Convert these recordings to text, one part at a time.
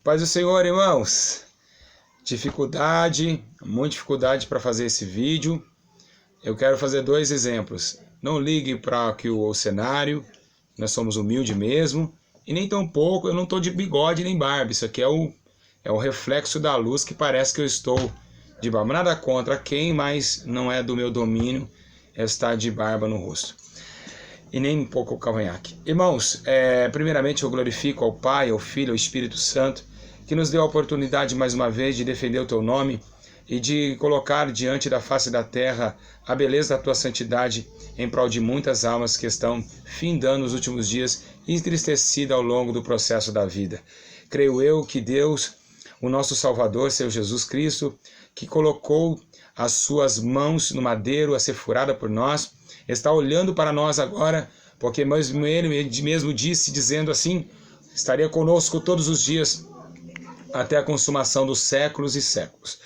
Paz do Senhor, irmãos. Muita dificuldade para fazer esse vídeo. Eu quero fazer dois exemplos. Não ligue para o cenário, nós somos humildes mesmo. E nem tão pouco, eu não estou de bigode nem barba. Isso aqui é o reflexo da luz que parece que eu estou de barba. Nada contra quem, mas não é do meu domínio estar de barba no rosto. E nem um pouco o cavanhaque. Irmãos, primeiramente eu glorifico ao Pai, ao Filho, ao Espírito Santo, que nos deu a oportunidade mais uma vez de defender o Teu nome e de colocar diante da face da terra a beleza da Tua santidade em prol de muitas almas que estão findando os últimos dias e entristecidas ao longo do processo da vida. Creio eu que Deus, o nosso Salvador, Senhor Jesus Cristo, que colocou as suas mãos no madeiro a ser furada por nós, está olhando para nós agora, porque ele mesmo disse, dizendo assim, estaria conosco todos os dias até a consumação dos séculos e séculos.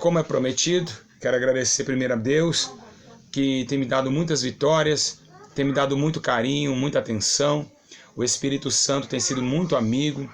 Como é prometido, quero agradecer primeiro a Deus, que tem me dado muitas vitórias, tem me dado muito carinho, muita atenção. O Espírito Santo tem sido muito amigo,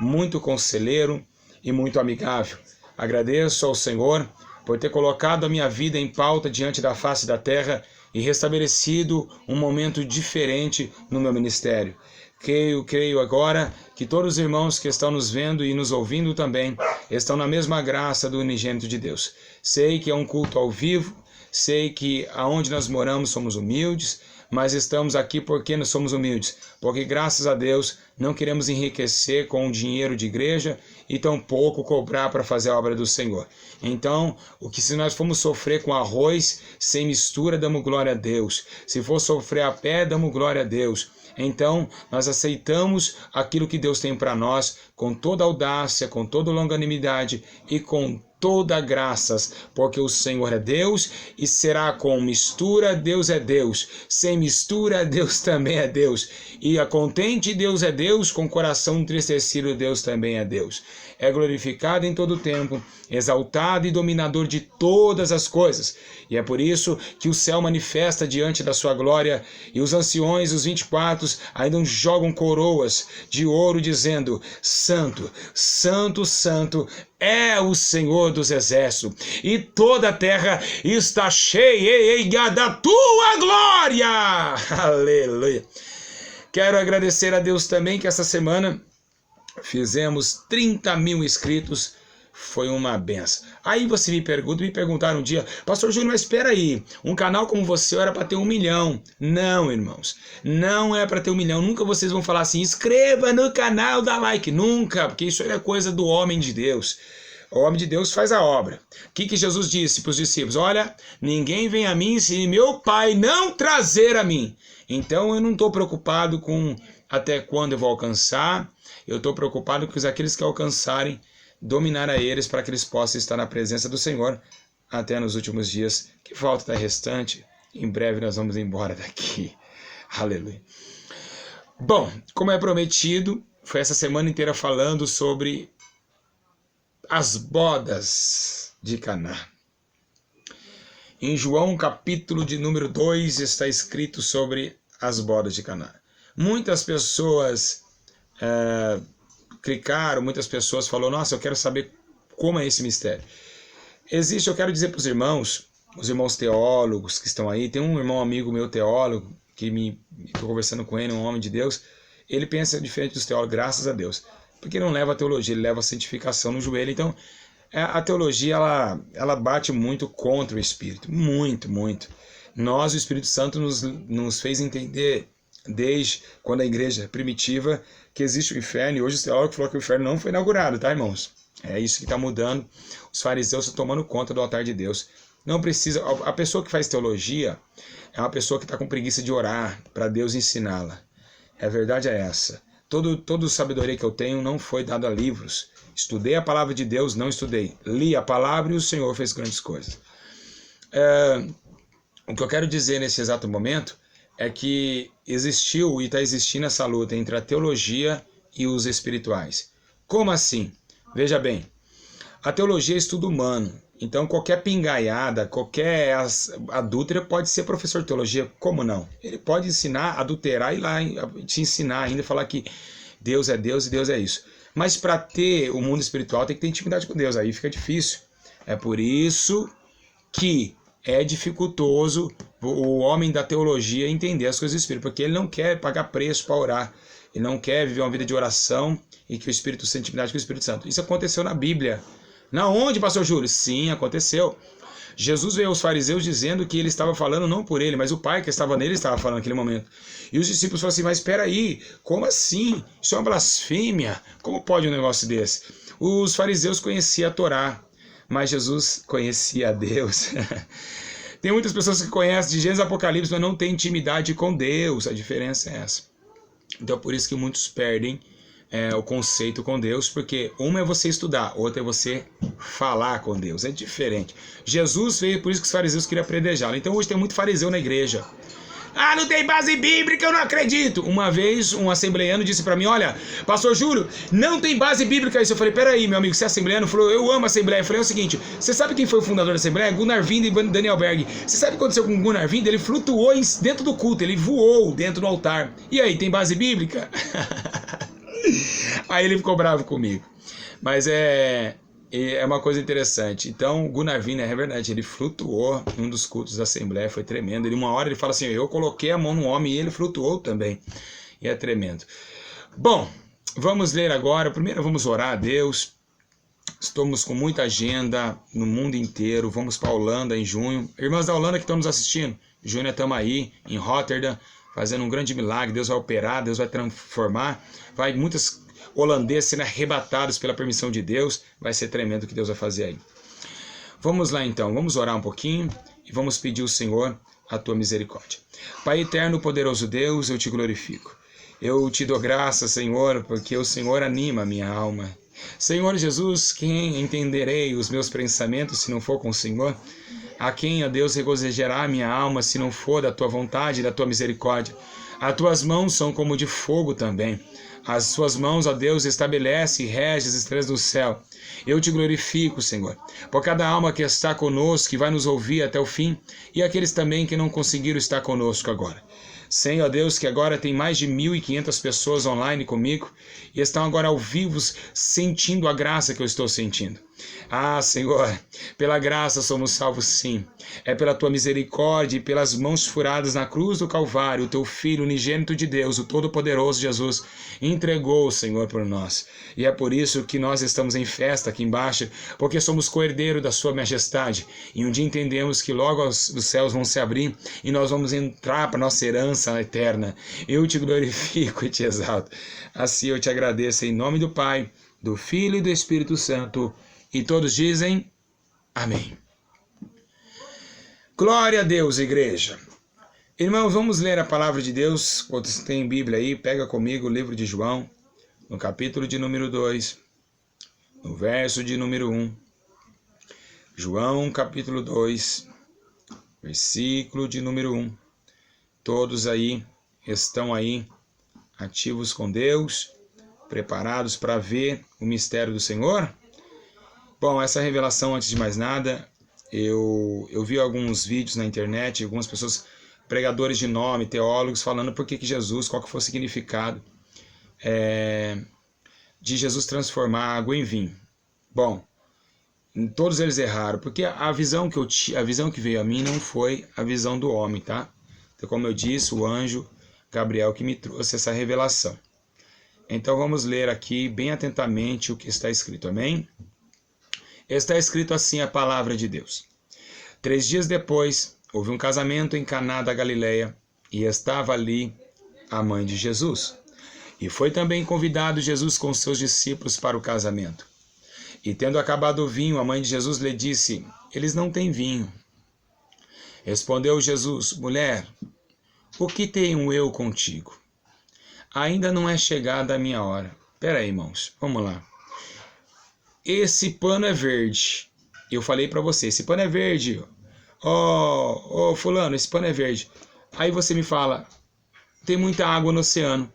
muito conselheiro e muito amigável. Agradeço ao Senhor por ter colocado a minha vida em pauta diante da face da terra e restabelecido um momento diferente no meu ministério. Creio agora que todos os irmãos que estão nos vendo e nos ouvindo também estão na mesma graça do unigênito de Deus. Sei que é um culto ao vivo, sei que aonde nós moramos somos humildes, mas estamos aqui porque nós somos humildes, porque graças a Deus não queremos enriquecer com o dinheiro de igreja e tampouco cobrar para fazer a obra do Senhor. Então, se nós formos sofrer com arroz sem mistura, damos glória a Deus. Se for sofrer a pé, damos glória a Deus. Então, nós aceitamos aquilo que Deus tem para nós com toda audácia, com toda longanimidade e com toda graças, porque o Senhor é Deus e será com mistura, Deus é Deus. Sem mistura, Deus também é Deus. E a contente, Deus é Deus, com coração entristecido, Deus também é Deus. É glorificado em todo o tempo, exaltado e dominador de todas as coisas. E é por isso que o céu manifesta diante da sua glória e os anciões, os 24, ainda jogam coroas de ouro dizendo: Santo, Santo, Santo é o Senhor dos exércitos, e toda a terra está cheia da tua glória. Aleluia. Quero agradecer a Deus também que essa semana fizemos 30 mil inscritos. Foi uma benção. Aí você me perguntaram um dia: Pastor Júnior, mas espera aí, um canal como você era para ter 1 milhão. Não, irmãos, não é para ter 1 milhão. Nunca vocês vão falar assim: inscreva no canal, dá like. Nunca, porque isso é coisa do homem de Deus. O homem de Deus faz a obra. O que Jesus disse para os discípulos? Olha, ninguém vem a mim se meu Pai não trazer a mim. Então eu não estou preocupado com até quando eu vou alcançar. Eu estou preocupado com aqueles que alcançarem, dominar a eles para que eles possam estar na presença do Senhor até nos últimos dias, que falta da restante. Em breve nós vamos embora daqui. Aleluia. Bom, como é prometido, foi essa semana inteira falando sobre as bodas de Caná. Em João, capítulo de número 2, está escrito sobre as bodas de Caná. Muitas pessoas clicaram, muitas pessoas falaram: nossa, eu quero saber como é esse mistério. Eu quero dizer para os irmãos teólogos que estão aí, tem um irmão amigo meu teólogo, que estou conversando com ele, um homem de Deus, ele pensa diferente dos teólogos, graças a Deus, porque não leva a teologia, ele leva a santificação no joelho. Então, a teologia, ela bate muito contra o Espírito, muito, muito. Nós, o Espírito Santo nos fez entender, desde quando a igreja primitiva, que existe o inferno, e hoje o teólogo falou que o inferno não foi inaugurado, tá, irmãos? É isso que está mudando. Os fariseus estão tomando conta do altar de Deus. Não precisa. A pessoa que faz teologia é uma pessoa que está com preguiça de orar para Deus ensiná-la. A verdade é essa. Toda a sabedoria que eu tenho não foi dada a livros. Estudei a palavra de Deus, não estudei. Li a palavra e o Senhor fez grandes coisas. O que eu quero dizer nesse exato momento é que existiu e está existindo essa luta entre a teologia e os espirituais. Como assim? Veja bem, a teologia é estudo humano. Então qualquer pingaiada, qualquer adúltera pode ser professor de teologia. Como não? Ele pode ensinar, adulterar e lá te ensinar ainda, falar que Deus é Deus e Deus é isso. Mas para ter o mundo espiritual tem que ter intimidade com Deus, aí fica difícil. É por isso que é dificultoso o homem da teologia entender as coisas do Espírito, porque ele não quer pagar preço para orar, ele não quer viver uma vida de oração e que o Espírito tenha intimidade com o Espírito Santo. Isso aconteceu na Bíblia. Na onde, pastor Júlio? Sim, aconteceu. Jesus veio aos fariseus dizendo que ele estava falando não por ele, mas o Pai que estava nele estava falando naquele momento. E os discípulos falaram assim, mas espera aí, como assim? Isso é uma blasfêmia. Como pode um negócio desse? Os fariseus conheciam a Torá, mas Jesus conhecia a Deus. Tem muitas pessoas que conhecem de Gênesis e Apocalipse, mas não têm intimidade com Deus. A diferença é essa. Então por isso que muitos perdem o conceito com Deus, porque uma é você estudar, outra é você falar com Deus. É diferente. Jesus veio, por isso que os fariseus queriam apredejá-lo. Então hoje tem muito fariseu na igreja. Ah, não tem base bíblica, eu não acredito. Uma vez um assembleiano disse para mim, olha, pastor Júlio, não tem base bíblica isso. Eu falei, peraí, meu amigo, você é assembleiano? Ele falou, eu amo a Assembleia. Eu falei, é o seguinte, você sabe quem foi o fundador da Assembleia? Gunnar Vind e Daniel Berg. Você sabe o que aconteceu com o Gunnar Vind? Ele flutuou dentro do culto, ele voou dentro do altar. E aí, tem base bíblica? Aí ele ficou bravo comigo. Mas é uma coisa interessante. Então, Gunnar Vind, é verdade, ele flutuou em um dos cultos da Assembleia, foi tremendo. Ele, uma hora ele fala assim, eu coloquei a mão no homem e ele flutuou também. E é tremendo. Bom, vamos ler agora. Primeiro vamos orar a Deus. Estamos com muita agenda no mundo inteiro. Vamos para a Holanda em junho. Irmãs da Holanda que estão nos assistindo, junho estamos aí, em Rotterdam, fazendo um grande milagre. Deus vai operar, Deus vai transformar. Vai muitas holandeses sendo arrebatados pela permissão de Deus. Vai ser tremendo o que Deus vai fazer aí. Vamos lá então, vamos orar um pouquinho e vamos pedir ao Senhor a tua misericórdia. Pai eterno, poderoso Deus, eu te glorifico. Eu te dou graça, Senhor, porque o Senhor anima a minha alma. Senhor Jesus, quem entenderei os meus pensamentos se não for com o Senhor? A quem, ó Deus, regozijará a minha alma se não for da tua vontade e da tua misericórdia? As tuas mãos são como de fogo também. As suas mãos, ó Deus, estabelece e rege as estrelas do céu. Eu te glorifico, Senhor, por cada alma que está conosco, que vai nos ouvir até o fim, e aqueles também que não conseguiram estar conosco agora. Senhor, ó Deus, que agora tem mais de 1.500 pessoas online comigo, e estão agora ao vivo sentindo a graça que eu estou sentindo. Ah, Senhor, pela graça somos salvos sim. É pela tua misericórdia e pelas mãos furadas na cruz do Calvário, o teu Filho unigênito de Deus, o Todo-Poderoso Jesus, entregou o Senhor por nós. E é por isso que nós estamos em festa aqui embaixo, porque somos co-herdeiro da sua majestade. E um dia entendemos que logo os céus vão se abrir e nós vamos entrar para a nossa herança eterna. Eu te glorifico e te exalto. Assim eu te agradeço em nome do Pai, do Filho e do Espírito Santo. E todos dizem amém. Glória a Deus, igreja. Irmãos, vamos ler a palavra de Deus. Quando você tem Bíblia aí, pega comigo o livro de João, no capítulo de número 2, no verso de número 1. João, capítulo 2, versículo de número 1. Todos aí estão aí ativos com Deus, preparados para ver o mistério do Senhor? Bom, essa revelação, antes de mais nada, eu vi alguns vídeos na internet, algumas pessoas, pregadores de nome, teólogos, falando por que Jesus, qual que foi o significado de Jesus transformar água em vinho. Bom, todos eles erraram, porque a visão que veio a mim não foi a visão do homem, tá? Então, como eu disse, o anjo Gabriel que me trouxe essa revelação. Então vamos ler aqui bem atentamente o que está escrito, amém? Está escrito assim a palavra de Deus. 3 dias depois, houve um casamento em Caná da Galileia, e estava ali a mãe de Jesus. E foi também convidado Jesus com seus discípulos para o casamento. E tendo acabado o vinho, a mãe de Jesus lhe disse, eles não têm vinho. Respondeu Jesus, mulher, o que tenho eu contigo? Ainda não é chegada a minha hora. Espera aí, irmãos, vamos lá. Esse pano é verde. Eu falei para você, esse pano é verde. Fulano, esse pano é verde. Aí você me fala, tem muita água no oceano.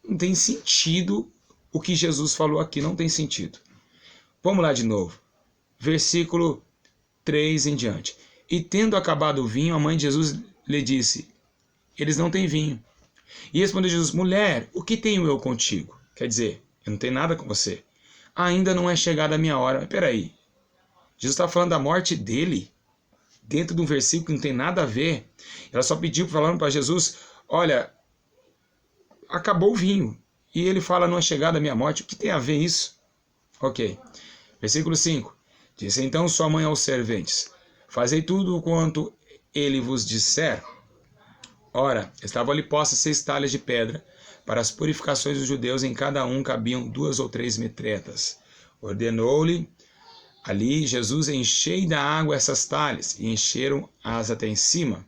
Não tem sentido o que Jesus falou aqui, não tem sentido. Vamos lá de novo. Versículo 3 em diante. E tendo acabado o vinho, a mãe de Jesus lhe disse, eles não têm vinho. E respondeu Jesus, mulher, o que tenho eu contigo? Quer dizer, eu não tenho nada com você. Ainda não é chegada a minha hora. Mas peraí, Jesus está falando da morte dele, dentro de um versículo que não tem nada a ver. Ela só pediu, falando para Jesus, olha, acabou o vinho. E ele fala, não é chegada a minha morte. O que tem a ver isso? Ok. Versículo 5. Disse então sua mãe aos serventes, fazei tudo quanto ele vos disser. Ora, estavam ali postas 6 talhas de pedra, para as purificações dos judeus, em cada um cabiam 2 ou 3 metretas. Ordenou-lhe ali Jesus, enchei da água essas talhas, e encheram-as até em cima.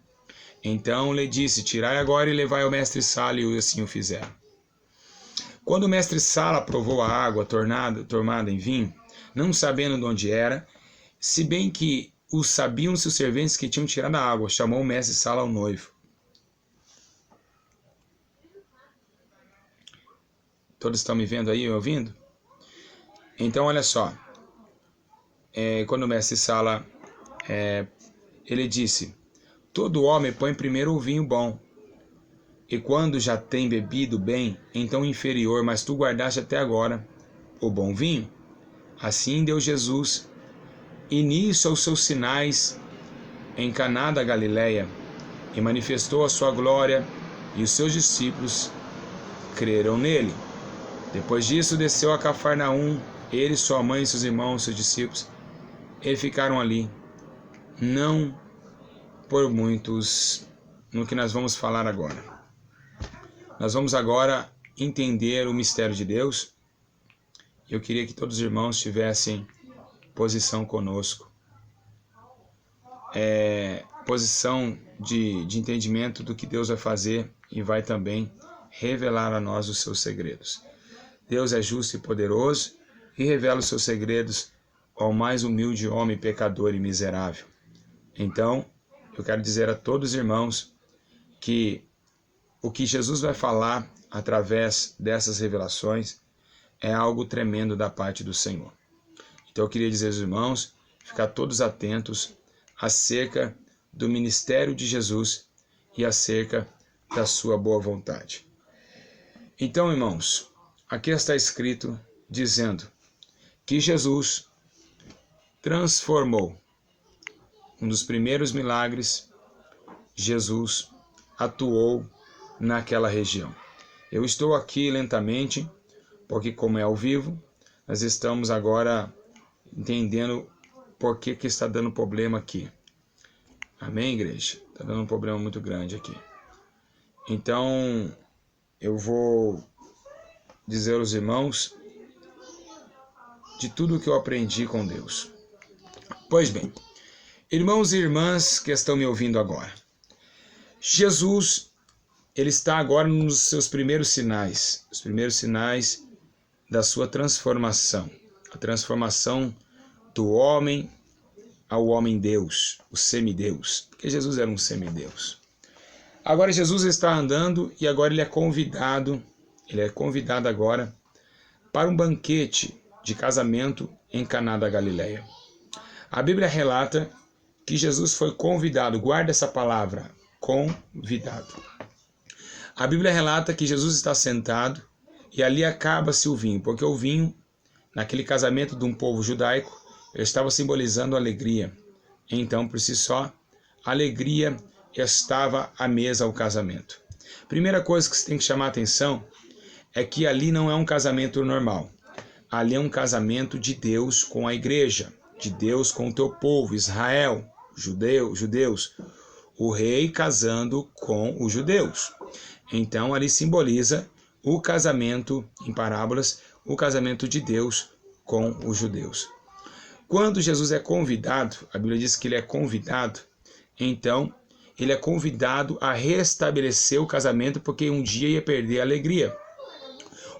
Então lhe disse, tirai agora e levai ao mestre Sala, e assim o fizeram. Quando o mestre Sala provou a água tornada em vinho, não sabendo de onde era, se bem que o sabiam seus serventes que tinham tirado a água, chamou o mestre Sala ao noivo. Todos estão me vendo aí, ouvindo? Então, olha só. Quando o mestre Sala, ele disse, todo homem põe primeiro o vinho bom, e quando já tem bebido bem, então inferior, mas tu guardaste até agora o bom vinho. Assim deu Jesus início aos seus sinais em Caná da Galileia, e manifestou a sua glória, e os seus discípulos creram nele. Depois disso desceu a Cafarnaum, ele, sua mãe, seus irmãos, seus discípulos, e ficaram ali, não por muitos, no que nós vamos falar agora. Nós vamos agora entender o mistério de Deus. Eu queria que todos os irmãos tivessem posição conosco. Posição de entendimento do que Deus vai fazer e vai também revelar a nós os seus segredos. Deus é justo e poderoso e revela os seus segredos ao mais humilde homem pecador e miserável. Então, eu quero dizer a todos os irmãos que o que Jesus vai falar através dessas revelações é algo tremendo da parte do Senhor. Então eu queria dizer aos irmãos, ficar todos atentos acerca do ministério de Jesus e acerca da sua boa vontade. Então, irmãos, aqui está escrito dizendo que Jesus transformou. Um dos primeiros milagres, Jesus atuou naquela região. Eu estou aqui lentamente, porque como é ao vivo, nós estamos agora entendendo por que está dando problema aqui. Amém, igreja? Está dando um problema muito grande aqui. Então, eu vou dizer aos irmãos de tudo o que eu aprendi com Deus. Pois bem, irmãos e irmãs que estão me ouvindo agora, Jesus, ele está agora nos seus primeiros sinais, os primeiros sinais da sua transformação, a transformação do homem ao homem-deus, o semideus, porque Jesus era um semideus. Agora Jesus está andando e agora ele é convidado agora para um banquete de casamento em Caná da Galileia. A Bíblia relata que Jesus foi convidado, guarda essa palavra, convidado. A Bíblia relata que Jesus está sentado e ali acaba-se o vinho, porque o vinho, naquele casamento de um povo judaico, ele estava simbolizando alegria. Então, por si só, alegria estava à mesa ao casamento. Primeira coisa que você tem que chamar a atenção é que ali não é um casamento normal. Ali é um casamento de Deus com a igreja, de Deus com o teu povo, Israel, judeus, o rei casando com os judeus. Então, ali simboliza o casamento, em parábolas, o casamento de Deus com os judeus. Quando Jesus é convidado, a Bíblia diz que ele é convidado, então ele é convidado a restabelecer o casamento porque um dia ia perder a alegria.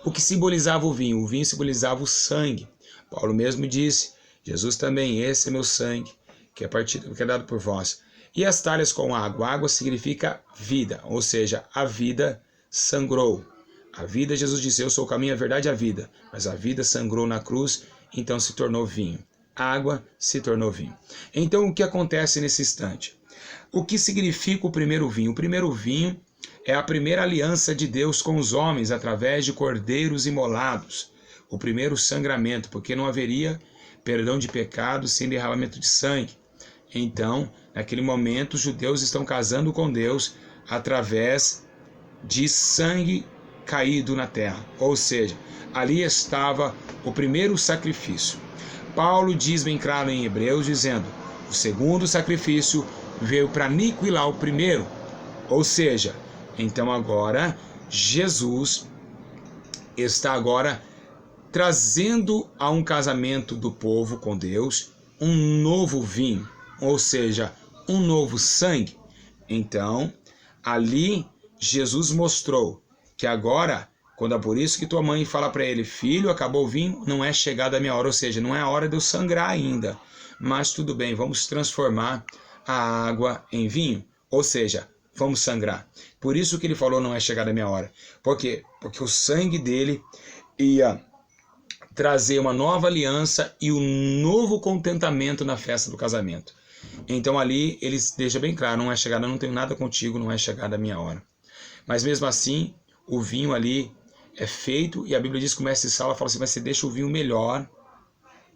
O que simbolizava o vinho? O vinho simbolizava o sangue. Paulo mesmo disse, Jesus também, esse é meu sangue, que é dado por vós. E as talhas com água. Água significa vida, ou seja, a vida sangrou. A vida, Jesus disse, eu sou o caminho, a verdade e a vida. Mas a vida sangrou na cruz, então se tornou vinho. A água se tornou vinho. Então o que acontece nesse instante? O que significa o primeiro vinho? O primeiro vinho é a primeira aliança de Deus com os homens através de cordeiros imolados. o primeiro sangramento, porque não haveria perdão de pecados sem derramamento de sangue. Então, naquele momento, os judeus estão casando com Deus através de sangue caído na terra. Ou seja, ali estava o primeiro sacrifício. Paulo diz bem claro em Hebreus, dizendo, o segundo sacrifício veio para aniquilar o primeiro. Ou seja, então agora, Jesus está agora trazendo a um casamento do povo com Deus um novo vinho, ou seja, um novo sangue. Então, ali Jesus mostrou que agora, quando é por isso que tua mãe fala para ele, filho, acabou o vinho, não é chegada a minha hora, ou seja, não é a hora de eu sangrar ainda, mas tudo bem, vamos transformar a água em vinho, ou seja, vamos sangrar. Por isso que ele falou, não é chegada a minha hora. Por quê? Porque o sangue dele ia trazer uma nova aliança e um novo contentamento na festa do casamento. Então ali ele deixa bem claro, não é chegada, não tenho nada contigo, não é chegada a minha hora. Mas mesmo assim, o vinho ali é feito, e a Bíblia diz que o mestre Sala fala assim, mas você deixa o vinho melhor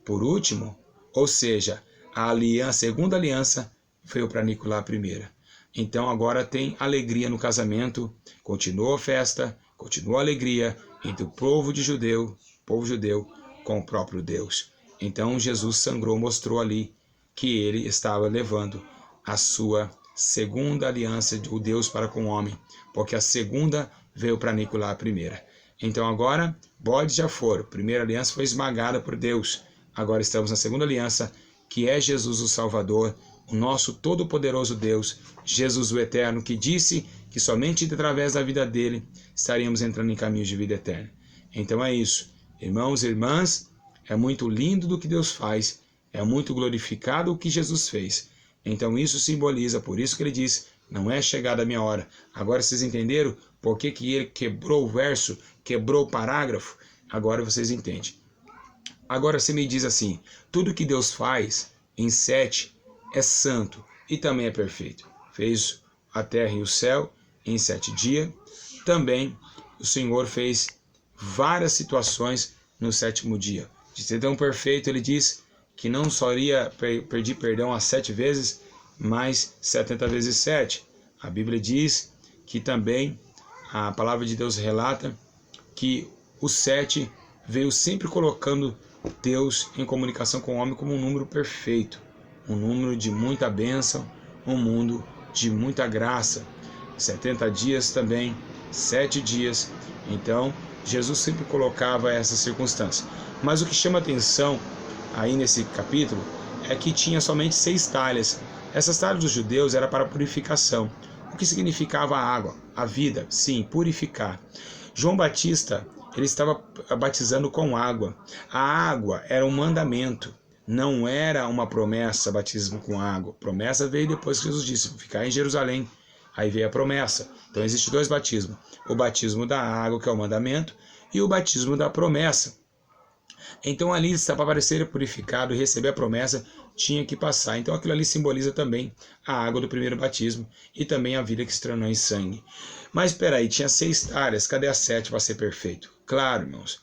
por último, ou seja, a segunda aliança veio para aniquilar a primeira. Então agora tem alegria no casamento, continua a festa, continua a alegria entre o povo judeu com o próprio Deus. Então Jesus sangrou, mostrou ali que ele estava levando a sua segunda aliança do Deus para com o homem, porque a segunda veio para aniquilar a primeira. Então agora, bode já foram, a primeira aliança foi esmagada por Deus, agora estamos na segunda aliança, que é Jesus o Salvador, o nosso todo-poderoso Deus, Jesus o Eterno, que disse que somente através da vida dele estaríamos entrando em caminhos de vida eterna. Então é isso, irmãos e irmãs, é muito lindo do que Deus faz, é muito glorificado o que Jesus fez. Então isso simboliza, por isso que ele diz, não é chegada a minha hora. Agora vocês entenderam por que ele quebrou o verso, quebrou o parágrafo? Agora vocês entendem. Agora você me diz assim, tudo que Deus faz em 7 é santo e também é perfeito. Fez a terra e o céu em 7 dias. Também o Senhor fez várias situações no 7º dia. De ser tão perfeito, ele diz que não só iria pedir perdão às 7 vezes, mas 70 vezes 7. A Bíblia diz que também a palavra de Deus relata que o 7 veio sempre colocando Deus em comunicação com o homem como um número perfeito, um número de muita bênção, um mundo de muita graça. 70 dias também, 7 dias. Então, Jesus sempre colocava essa circunstância. Mas o que chama atenção aí nesse capítulo é que tinha somente 6 talhas. Essas talhas dos judeus era para purificação. O que significava a água? A vida, sim, purificar. João Batista, ele estava batizando com água. A água era um mandamento, não era uma promessa, batismo com água. A promessa veio depois que Jesus disse, ficar em Jerusalém. Aí veio a promessa. Então existem 2 batismos. O batismo da água, que é o mandamento, e o batismo da promessa. Então ali, para ser purificado e receber a promessa, tinha que passar. Então aquilo ali simboliza também a água do primeiro batismo e também a vida que se tornou em sangue. Mas espera aí, tinha 6 talhas, cadê a 7 para ser perfeito? Claro, irmãos,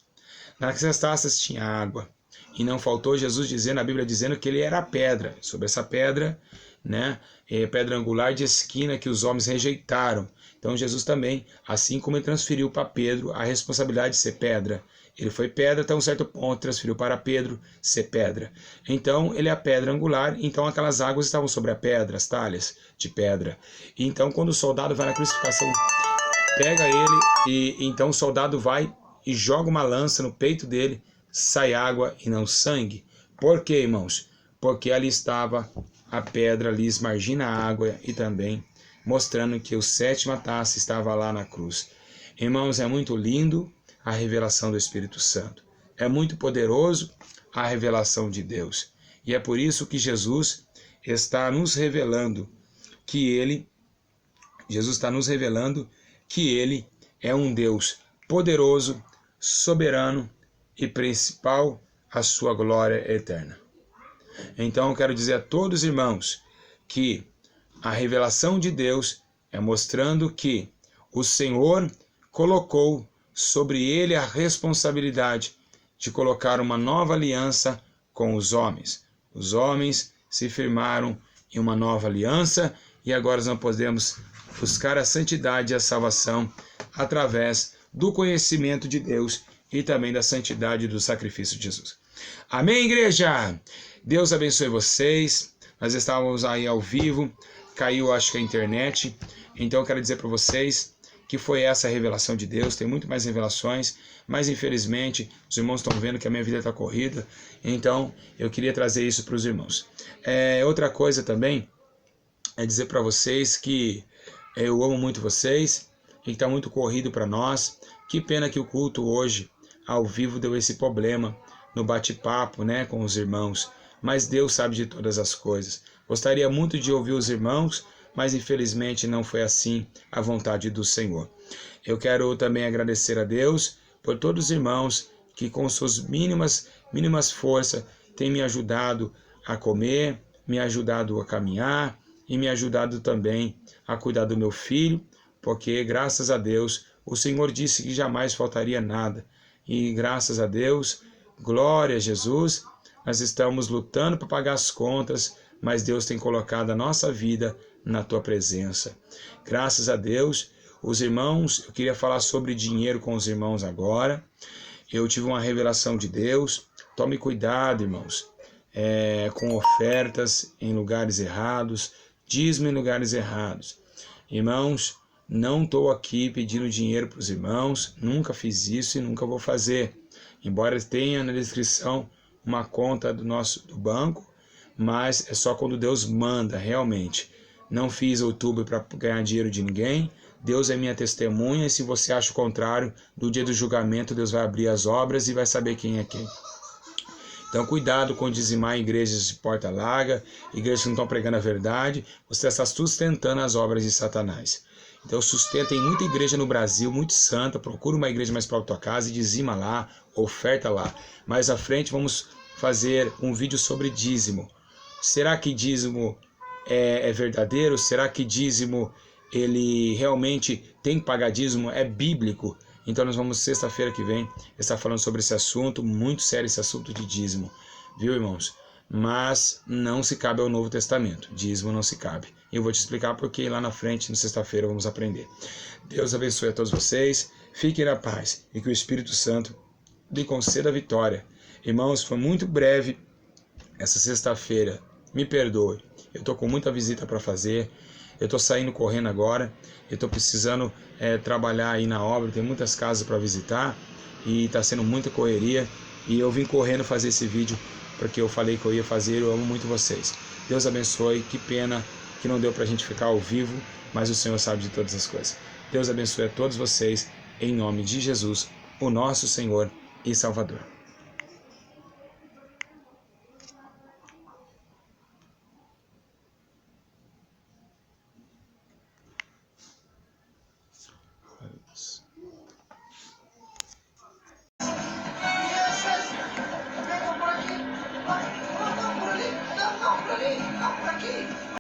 nas taças tinha água. E não faltou Jesus dizendo, a Bíblia dizendo que ele era a pedra. Sobre essa pedra, né, pedra angular de esquina que os homens rejeitaram. Então Jesus também, assim como ele transferiu para Pedro a responsabilidade de ser pedra, ele foi pedra até um certo ponto, transferiu para Pedro ser pedra. Então ele é a pedra angular, então aquelas águas estavam sobre a pedra, as talhas de pedra. E então quando o soldado vai na crucificação, pega ele, e então o soldado vai e joga uma lança no peito dele, sai água e não sangue. Por quê, irmãos? Porque ali estava a pedra, ali esmargindo a água e também mostrando que o 7ª taça estava lá na cruz. Irmãos, é muito lindo a revelação do Espírito Santo. É muito poderoso a revelação de Deus. E é por isso que Jesus está nos revelando que Ele é um Deus poderoso, soberano e principal a sua glória eterna. Então eu quero dizer a todos os irmãos que a revelação de Deus é mostrando que o Senhor colocou sobre ele a responsabilidade de colocar uma nova aliança com os homens. Os homens se firmaram em uma nova aliança e agora nós podemos buscar a santidade e a salvação através do conhecimento de Deus e também da santidade do sacrifício de Jesus. Amém, igreja? Deus abençoe vocês. Nós estávamos aí ao vivo, caiu acho que a internet, então eu quero dizer para vocês que foi essa a revelação de Deus. Tem muito mais revelações, mas infelizmente os irmãos estão vendo que a minha vida está corrida, então eu queria trazer isso para os irmãos. Outra coisa também é dizer para vocês que eu amo muito vocês e que está muito corrido para nós. Que pena que o culto hoje ao vivo deu esse problema no bate-papo, né, com os irmãos, mas Deus sabe de todas as coisas. Gostaria muito de ouvir os irmãos, mas infelizmente não foi assim a vontade do Senhor. Eu quero também agradecer a Deus por todos os irmãos que com suas mínimas forças têm me ajudado a comer, me ajudado a caminhar e me ajudado também a cuidar do meu filho, porque graças a Deus o Senhor disse que jamais faltaria nada. E graças a Deus, glória a Jesus, nós estamos lutando para pagar as contas, mas Deus tem colocado a nossa vida na tua presença. Graças a Deus, os irmãos, eu queria falar sobre dinheiro com os irmãos agora. Eu tive uma revelação de Deus. Tome cuidado, irmãos, com ofertas em lugares errados, dízimo em lugares errados. Irmãos, não estou aqui pedindo dinheiro para os irmãos, nunca fiz isso e nunca vou fazer. Embora tenha na descrição uma conta do banco, mas é só quando Deus manda, realmente. Não fiz outubro para ganhar dinheiro de ninguém. Deus é minha testemunha e se você acha o contrário, no dia do julgamento Deus vai abrir as obras e vai saber quem é quem. Então cuidado com dizimar em igrejas de porta larga, igrejas que não estão pregando a verdade. Você está sustentando as obras de Satanás. Então tem muita igreja no Brasil, muito santa. Procura uma igreja mais para a tua casa e dizima lá, oferta lá. Mais à frente vamos fazer um vídeo sobre dízimo. Será que dízimo é verdadeiro? Será que dízimo ele realmente tem que pagar dízimo? É bíblico? Então nós vamos sexta-feira que vem estar falando sobre esse assunto, muito sério esse assunto de dízimo, viu, irmãos? Mas não se cabe ao Novo Testamento, dízimo não se cabe. Eu vou te explicar porque lá na frente, na sexta-feira, vamos aprender. Deus abençoe a todos vocês, fiquem na paz e que o Espírito Santo lhe conceda a vitória. Irmãos, foi muito breve essa sexta-feira, me perdoe, eu estou com muita visita para fazer, eu estou saindo correndo agora, eu estou precisando trabalhar aí na obra, tem muitas casas para visitar e está sendo muita correria e eu vim correndo fazer esse vídeo porque eu falei que eu ia fazer, eu amo muito vocês. Deus abençoe, que pena que não deu para a gente ficar ao vivo, mas o Senhor sabe de todas as coisas. Deus abençoe a todos vocês, em nome de Jesus, o nosso Senhor e Salvador.